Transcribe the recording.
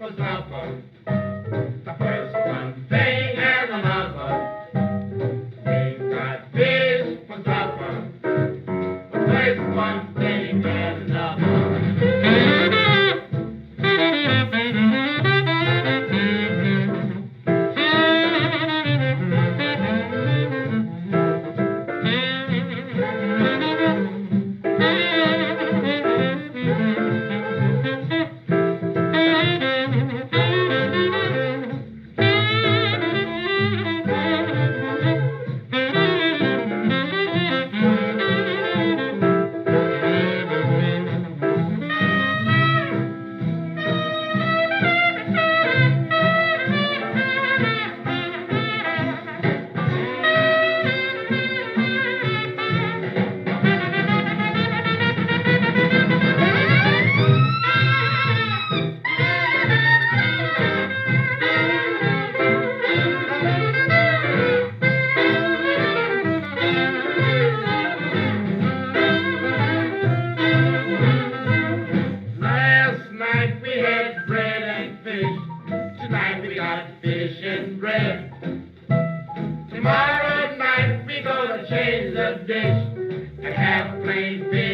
for supper. The first one thing and another. We got fish for supper. The first one thing and another. Tomorrow night we gonna change the dish and have plain fish.